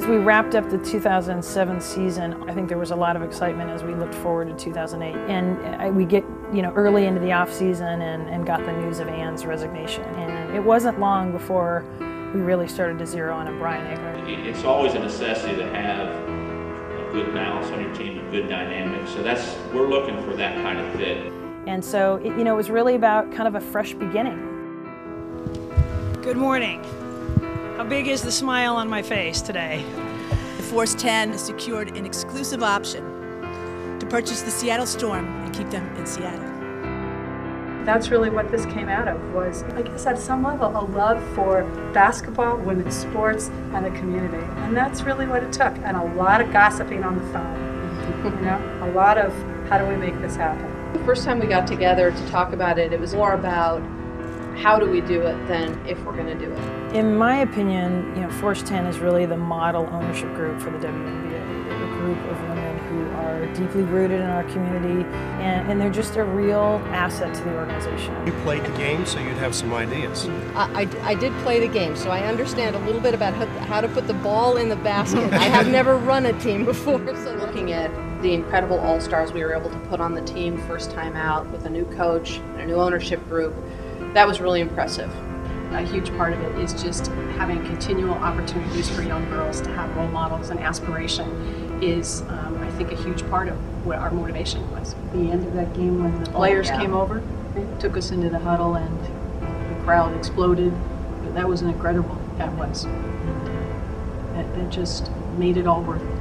we wrapped up the 2007 season, I think there was a lot of excitement as we looked forward to 2008. And we get, early into the off season and got the news of Ann's resignation. And it wasn't long before we really started to zero in on Brian Egler. It's always a necessity to have a good balance on your team, a good dynamic. So we're looking for that kind of fit. And so, it was really about kind of a fresh beginning. Good morning. How big is the smile on my face today? Force 10 secured an exclusive option to purchase the Seattle Storm and keep them in Seattle. That's really what this came out of, was, I guess at some level, a love for basketball, women's sports, and the community. And that's really what it took. And a lot of gossiping on the phone. A lot of, how do we make this happen? The first time we got together to talk about it, it was more about how do we do it than if we're going to do it. In my opinion, Force 10 is really the model ownership group for the WNBA. They're a group of women who are deeply rooted in our community, and they're just a real asset to the organization. You played the game, so you'd have some ideas. I did play the game, so I understand a little bit about how to put the ball in the basket. I have never run a team before. So looking at the incredible all-stars we were able to put on the team first time out with a new coach and a new ownership group, that was really impressive. A huge part of it is just having continual opportunities for young girls to have role models, and aspiration is, I think, a huge part of what our motivation was. The end of that game when the Players came over, took us into the huddle, and the crowd exploded. That was incredible. That was. That just made it all worth it.